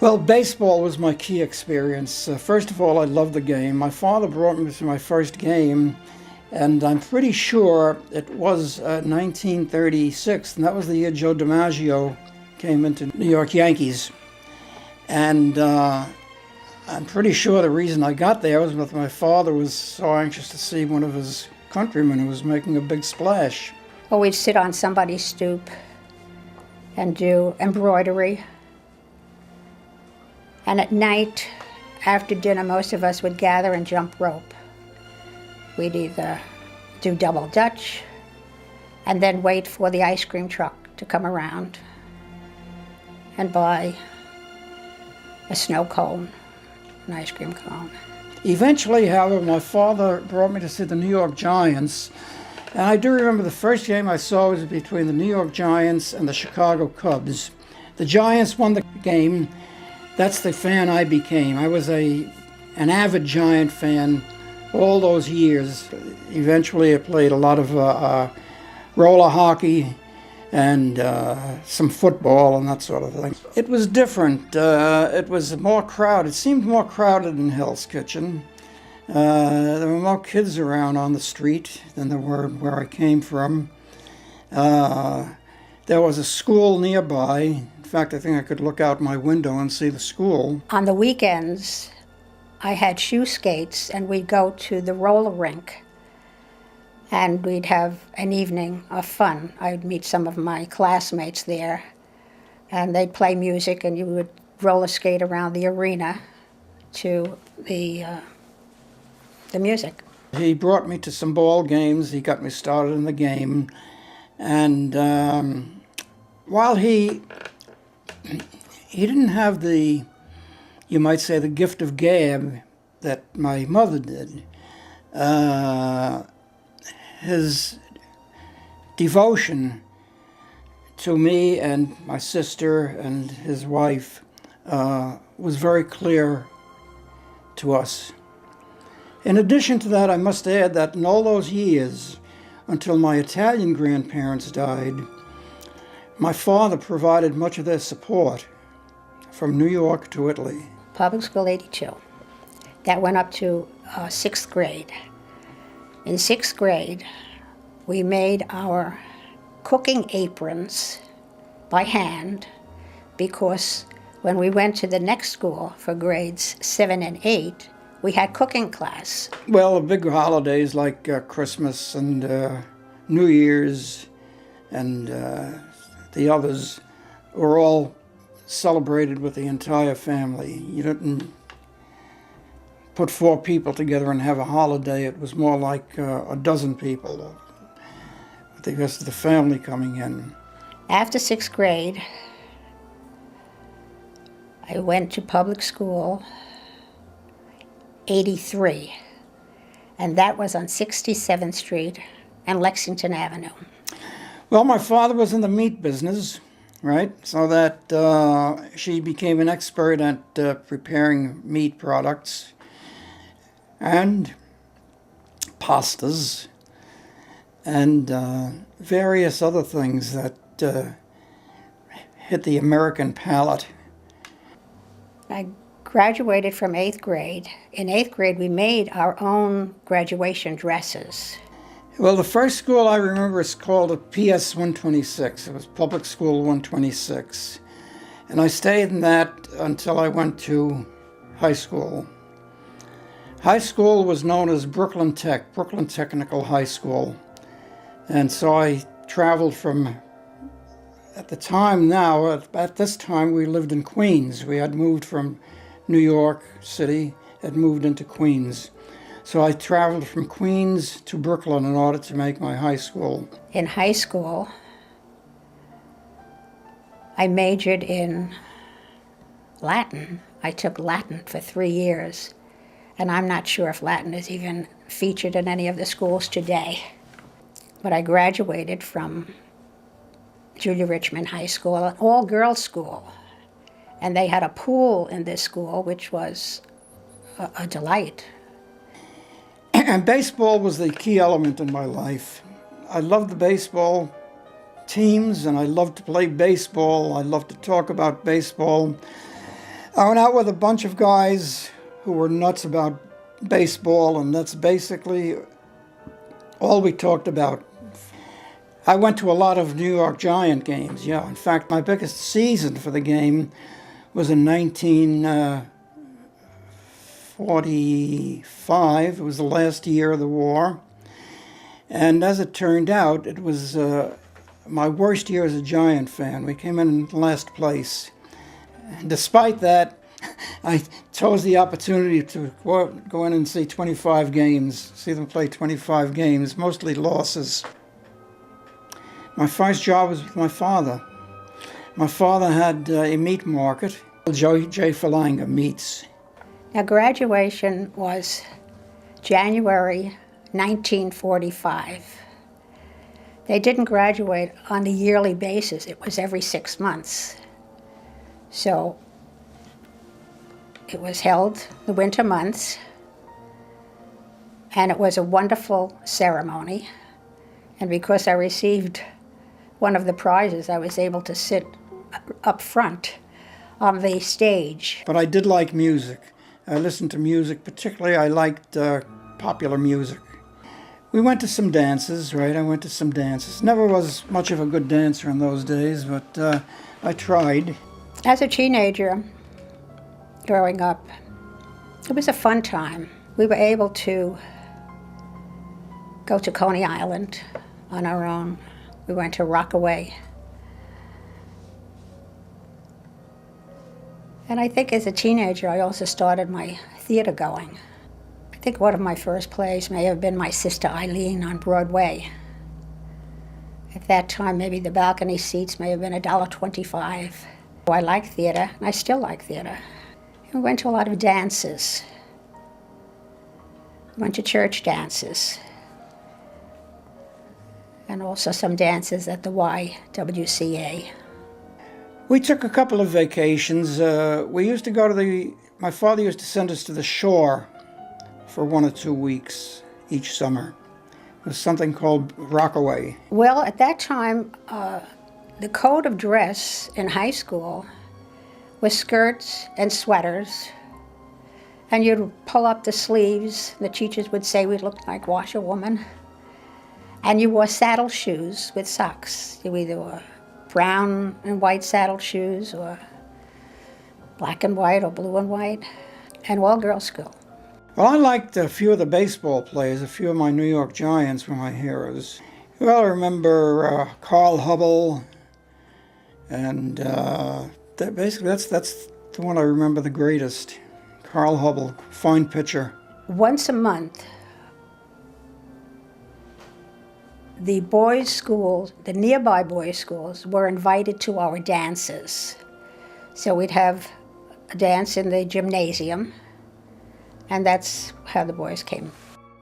Well, baseball was my key experience. First of all, I loved the game. My father brought me to my first game, and I'm pretty sure it was 1936, and that was the year Joe DiMaggio came into New York Yankees. And I'm pretty sure the reason I got there was that my father was so anxious to see one of his countrymen who was making a big splash. Or we'd sit on somebody's stoop and do embroidery. And at night, after dinner, most of us would gather and jump rope. We'd either do double dutch and then wait for the ice cream truck to come around and buy a snow cone, an ice cream cone. Eventually, however, my father brought me to see the New York Giants. And I do remember the first game I saw was between the New York Giants and the Chicago Cubs. The Giants won the game. That's the fan I became. I was an avid Giant fan all those years. Eventually I played a lot of roller hockey and some football and that sort of thing. It was different. It was more crowded. It seemed more crowded in Hell's Kitchen. There were more kids around on the street than there were where I came from. There was a school nearby. In fact, I think I could look out my window and see the school. On the weekends, I had shoe skates, and we'd go to the roller rink, and we'd have an evening of fun. I'd meet some of my classmates there, and they'd play music, and you would roller skate around the arena to the music. He brought me to some ball games. He got me started in the game, and while he didn't have the, you might say, the gift of gab that my mother did. His devotion to me and my sister and his wife was very clear to us. In addition to that, I must add that in all those years, until my Italian grandparents died, my father provided much of their support from New York to Italy. Public School 82. That went up to 6th grade. In 6th grade, we made our cooking aprons by hand because when we went to the next school for grades 7 and 8, we had cooking class. Well, the big holidays like Christmas and New Year's and the others were all celebrated with the entire family. You didn't put 4 people together and have a holiday. It was more like a dozen people, with the rest of the family coming in. After 6th grade, I went to public school 83, and that was on 67th Street and Lexington Avenue. Well, my father was in the meat business, right? So that she became an expert at preparing meat products and pastas and various other things that hit the American palate. I graduated from 8th grade. In 8th grade, we made our own graduation dresses. Well, the first school I remember is called a PS 126. It was Public School 126. And I stayed in that until I went to high school. High school was known as Brooklyn Tech, Brooklyn Technical High School. And so I traveled from, at this time we lived in Queens. We had moved from New York City, had moved into Queens. So I traveled from Queens to Brooklyn in order to make my high school. In high school, I majored in Latin. I took Latin for 3 years, and I'm not sure if Latin is even featured in any of the schools today. But I graduated from Julia Richmond High School, an all-girls school, and they had a pool in this school, which was a delight. And baseball was the key element in my life. I loved the baseball teams, and I loved to play baseball. I loved to talk about baseball. I went out with a bunch of guys who were nuts about baseball, and that's basically all we talked about. I went to a lot of New York Giant games, yeah. In fact, my biggest season for the game was in 1945. It was the last year of the war. And as it turned out, it was my worst year as a Giant fan. We came in last place. And despite that, I chose the opportunity to go in and see 25 games, see them play 25 games, mostly losses. My first job was with my father. My father had a meat market, J. Falanga Meats. Now, graduation was January 1945. They didn't graduate on a yearly basis. It was every 6 months. So it was held the winter months, and it was a wonderful ceremony. And because I received one of the prizes, I was able to sit up front on the stage. But I did like music. I listened to music. Particularly, I liked popular music. We went to some dances, right? I went to some dances. Never was much of a good dancer in those days, but I tried. As a teenager, growing up, it was a fun time. We were able to go to Coney Island on our own. We went to Rockaway. And I think as a teenager, I also started my theater going. I think one of my first plays may have been My Sister Eileen on Broadway. At that time, maybe the balcony seats may have been $1.25. I liked theater, and I still like theater. We went to a lot of dances. We went to church dances. And also some dances at the YWCA. We took a couple of vacations. We used to go to my father used to send us to the shore for 1 or 2 weeks each summer. It was something called Rockaway. Well, at that time, the code of dress in high school was skirts and sweaters. And you'd pull up the sleeves. The teachers would say we looked like washerwoman. And you wore saddle shoes with socks. You either wore brown and white saddle shoes or black and white or blue and white, and all-girls school. Well, I liked a few of the baseball players. A few of my New York Giants were my heroes. Well, I remember Carl Hubble, and that's the one I remember the greatest. Carl Hubble, fine pitcher. Once a month, the boys' schools, the nearby boys' schools, were invited to our dances. So we'd have a dance in the gymnasium, and that's how the boys came.